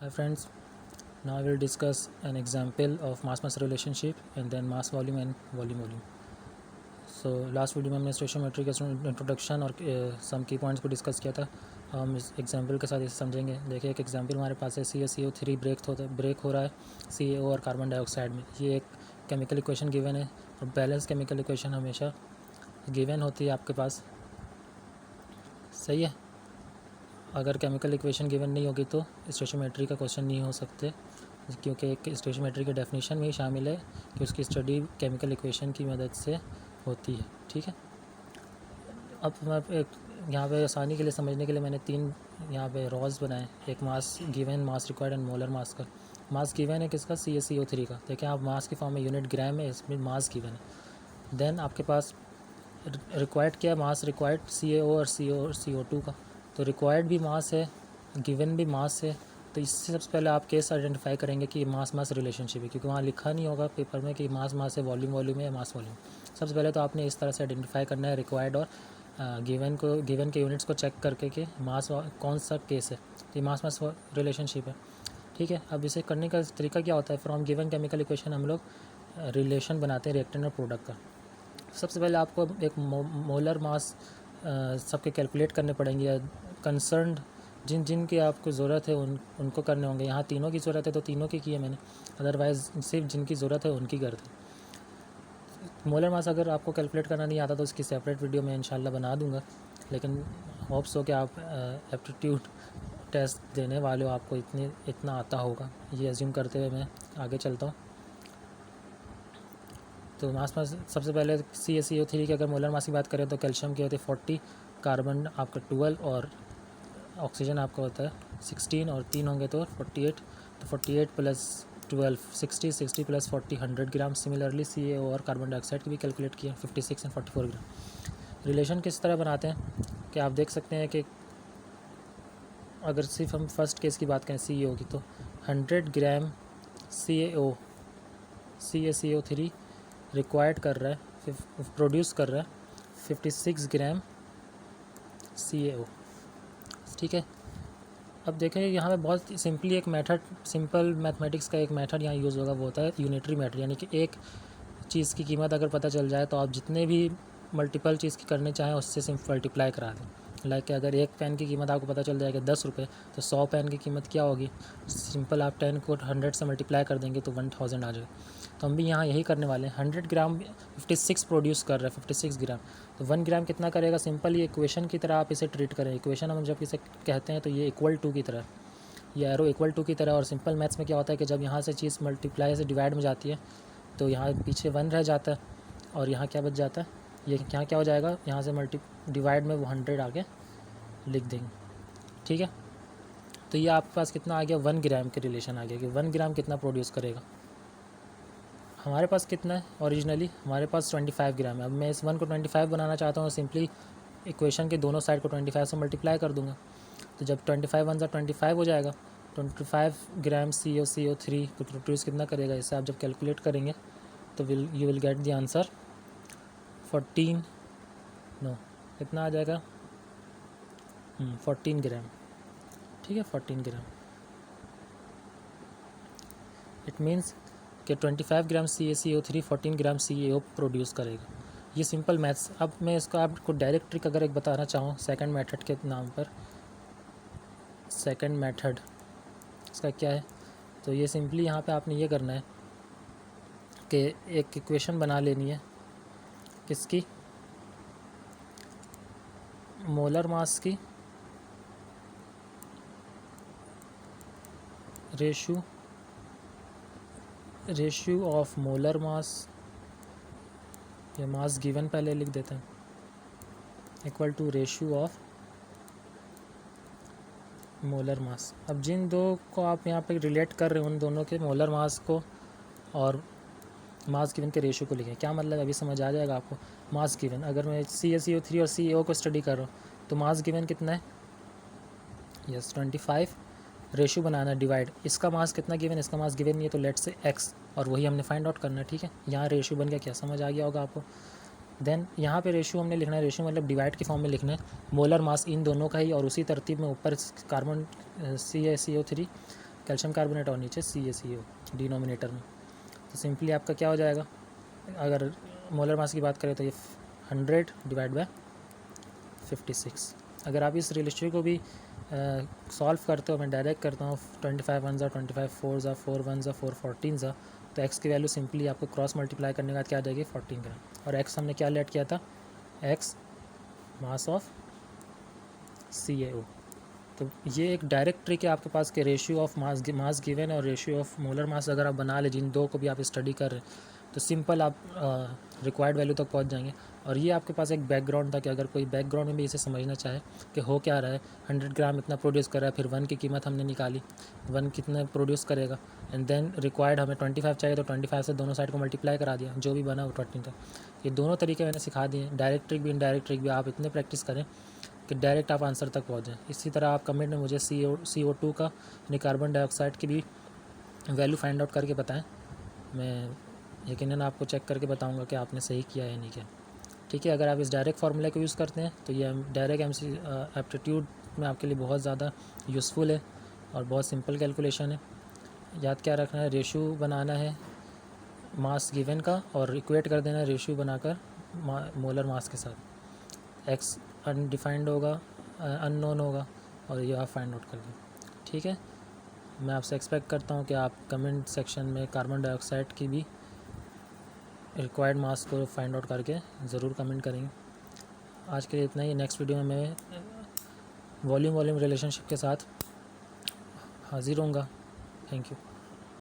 Hi friends, now we'll discuss an example of mass-mass relationship and then mass volume and volume. So last video में हमने stoichiometry का introduction और सम की points को discuss किया था। हम इस एग्जांपल के साथ इसे समझेंगे। देखिए एक एग्जांपल हमारे पास है CaCO3 ब्रेक हो रहा है CaO और कार्बन डाइऑक्साइड में। ये एक केमिकल इक्वेशन गिवन है और बैलेंस केमिकल इक्वेशन हमेशा गिवन होती है आपके पास, सही है। अगर केमिकल इक्वेशन गिवन नहीं होगी तो स्टोइशियोमेट्री का क्वेश्चन नहीं हो सकते, क्योंकि एक स्टोइशियोमेट्री के डेफिनेशन में ही शामिल है कि उसकी स्टडी केमिकल इक्वेशन की मदद से होती है, ठीक है। अब मैं एक यहाँ पे आसानी के लिए समझने के लिए मैंने तीन यहाँ पे रॉज बनाए। एक mass given, mass required and molar mass का। मास गिवन है किसका? CaCO3 का। देखिए आप मास की फॉर्म में यूनिट ग्राम है, इसमें मास गिवन है। देन आपके पास रिक्वायर्ड क्या है? मास रिक्वायर्ड CaO और CO2 का। तो रिक्वायर्ड भी मास है, गिवन भी मास है। तो इससे सबसे पहले आप केस आइडेंटिफाई करेंगे कि मास मास रिलेशनशिप है, क्योंकि वहाँ लिखा नहीं होगा पेपर में कि मास मास है, वॉल्यूम वॉल्यूम है या मास वॉल्यूम। सबसे पहले तो आपने इस तरह से आइडेंटिफाई करना है रिक्वायर्ड और गिवन के यूनिट्स को चेक करके कि मास कौन सा केस है। तो ये मास मास रिलेशनशिप है, ठीक है। अब इसे करने का तरीका क्या होता है? फ्रॉम गिवन केमिकल इक्वेशन हम लोग रिलेशन बनाते हैं रिएक्टेंट और प्रोडक्ट का। सबसे पहले आपको एक मोलर मास सबके कैलकुलेट करने पड़ेंगे। कंसर्न्ड जिन की आपको ज़रूरत है उनको करने होंगे। यहाँ तीनों की ज़रूरत है तो तीनों की है मैंने, अदरवाइज़ सिर्फ जिनकी ज़रूरत है उनकी कर दी। मोलर मास अगर आपको कैलकुलेट करना नहीं आता तो इसकी सेपरेट वीडियो मैं इंशाल्लाह बना दूंगा, लेकिन होप्स हो कि आप एप्टीट्यूड टेस्ट देने वाले हो, आपको इतना आता होगा, ये एज्यूम करते हुए मैं आगे चलता हूँ। तो मास सबसे पहले CaCO3 की अगर मोलर मास की बात करें तो कैल्शियम की होती है 40, कार्बन आपका 12 और ऑक्सीजन आपका होता है 16 और 3 होंगे तो 48। तो 48 प्लस 12 60, 60 प्लस 40 100 ग्राम। सिमिलरली CaO और कार्बन डाइऑक्साइड की भी कैलकुलेट किया 56 एंड 44 ग्राम। रिलेशन किस तरह बनाते हैं कि आप देख सकते हैं कि अगर सिर्फ हम फर्स्ट केस की बात करें CaO की, तो 100 ग्राम CaCO3 रिक्वायर्ड कर रहा है, प्रोड्यूस कर रहा है 56 ग्राम CaO, ठीक है। अब देखें यहाँ पे बहुत सिंपली एक मेथड, सिंपल मैथमेटिक्स का एक मेथड यहाँ यूज़ होगा, वो होता है यूनिटरी मेथड। यानी कि एक चीज़ की कीमत अगर पता चल जाए तो आप जितने भी मल्टीपल चीज़ की करने चाहें उससे सिर्फ मल्टीप्लाई करा दें। लाइक अगर एक पेन की कीमत आपको पता चल जाएगी 10 रुपये, तो 100 पेन की कीमत क्या होगी? सिंपल आप 10 को 100 से मल्टीप्लाई कर देंगे तो 1000 आ जाएगा। तो हम भी यहाँ यही करने वाले हैं। 100 ग्राम 56 प्रोड्यूस कर रहा है, 56 ग्राम। तो 1 ग्राम कितना करेगा? सिंपल ये इक्वेशन की तरह आप इसे ट्रीट करें। इक्वेशन हम जब इसे कहते हैं तो ये इक्वल टू की तरह, ये एरो इक्वल टू की तरह। और सिंपल मैथ्स में क्या होता है कि जब यहाँ से चीज़ मल्टीप्लाई से डिवाइड में जाती है तो यहाँ पीछे 1 रह जाता है और यहाँ क्या बच जाता है? ये यहाँ क्या हो जाएगा? यहाँ से डिवाइड में वो 100 आगे लिख देंगे, ठीक है। तो ये आपके पास कितना आ गया? 1 ग्राम के रिलेशन आ गया कि 1 ग्राम कितना प्रोड्यूस करेगा। हमारे पास कितना है ओरिजिनली? हमारे पास 25 ग्राम है। अब मैं इस 1 को 25 बनाना चाहता हूँ, सिंपली इक्वेशन के दोनों साइड को 25 से मल्टीप्लाई कर दूंगा। तो जब 25 1 सा 25 हो जाएगा, 25 ग्राम CaCO3 को प्रोड्यूस कितना करेगा? इसे आप जब कैलकुलेट करेंगे तो you will get the answer 14 कितना आ जाएगा? 14 ग्राम, ठीक है, 14 ग्राम। इट मीन्स कि 25 ग्राम CaCO3 14 ग्राम CaO प्रोड्यूस करेगा। ये सिंपल मैथ्स। अब मैं इसको आपको डायरेक्ट ट्रिक अगर एक बताना चाहूँ सेकंड मेथड के नाम पर, सेकंड मेथड इसका क्या है? तो ये सिंपली यहाँ पे आपने ये करना है कि एक इक्वेशन बना लेनी है किसकी? मोलर मास की रेशियो ऑफ मोलर मास, या मास गिवन पहले लिख देते हैं, equal to ratio of molar mass. अब जिन दो को आप यहाँ पे रिलेट कर रहे हो उन दोनों के मोलर मास को और मास गिवन के रेशियो को लिखें। क्या मतलब अभी समझ आ जाएगा आपको। मास गिवन, अगर मैं CaCO3 और CaO को स्टडी कर रहा हूँ तो मास गिवन कितना है? यस 25। रेशियो बनाना है डिवाइड, इसका मास कितना गिवन, इसका मास गिवन नहीं है तो लेट से x, और वही हमने फाइंड आउट करना है, ठीक है। यहाँ रेशियो बन गया, क्या समझ आ गया होगा आपको। देन यहाँ पे रेशियो हमने लिखना है, रेशियो मतलब डिवाइड की फॉर्म में लिखना है मोलर मास इन दोनों का ही, और उसी तरतीब में ऊपर कार्बन CaCO3 कैल्शियम कार्बोनेट और नीचे CaCO डिनोमिनेटर में। तो सिंपली आपका क्या हो जाएगा, अगर मोलर मास की बात करें तो ये 100 डिवाइड बाय 56। अगर आप इस रिलेशन को भी सॉल्व करते हो, मैं डायरेक्ट करता हूँ 25 1 ज़ा 25 4 ज़ा 4 1 ज़ा 4 14 ज़ा, तो एक्स की वैल्यू सिंपली आपको क्रॉस मल्टीप्लाई करने के बाद क्या आ जाएगी 14 ग्राम। और एक्स हमने क्या लेट किया था, एक्स मास ऑफ CaO। तो ये एक डायरेक्ट ट्रिक है आपके पास कि रेशियो ऑफ मास गिवन और रेशियो ऑफ मोलर मास अगर आप बना ले, जिन दो को भी आप स्टडी कर रहे हैं, तो सिंपल आप रिक्वायर्ड वैल्यू तक पहुंच जाएंगे। और ये आपके पास एक बैकग्राउंड था कि अगर कोई बैकग्राउंड में भी इसे समझना चाहे कि हो क्या रहा है, 100 ग्राम इतना प्रोड्यूस कर रहा है, फिर 1 की कीमत हमने निकाली, 1 कितना प्रोड्यूस करेगा, एंड देन रिक्वायर्ड हमें 25 चाहिए तो 25 से दोनों साइड को मल्टीप्लाई करा दिया, जो भी बना वो 20 था। ये दोनों तरीके मैंने सिखा दिए, डायरेक्ट ट्रिक भी इनडायरेक्ट ट्रिक भी। आप इतने प्रैक्टिस करें कि डायरेक्ट आप आंसर तक पहुँच जाएँ। इसी तरह आप कमेंट में मुझे CO2 का यानी कार्बन डाइऑक्साइड की भी वैल्यू फाइंड आउट करके बताएं, मैं यकीनन आपको चेक करके बताऊंगा कि आपने सही किया या नहीं किया। ठीक है, अगर आप इस डायरेक्ट फार्मूला को यूज़ करते हैं तो ये डायरेक्ट एप्टीट्यूड में आपके लिए बहुत ज़्यादा यूज़फुल है और बहुत सिंपल कैलकुलेशन है। याद क्या रखना है, रेशियो बनाना है मास गिवन का और इक्वेट कर देना है रेशियो बनाकर मोलर मास के साथ। एक्स अनडिफाइंड होगा, अननोन होगा, और ये आप फाइंड आउट कर दें। ठीक है, मैं आपसे एक्सपेक्ट करता हूँ कि आप कमेंट सेक्शन में कार्बन डाइऑक्साइड की भी रिक्वायर्ड मास को फाइंड आउट करके ज़रूर कमेंट करेंगे। आज के लिए इतना ही। नेक्स्ट वीडियो में मैं वॉल्यूम रिलेशनशिप के साथ हाजिर होऊंगा। Thank you.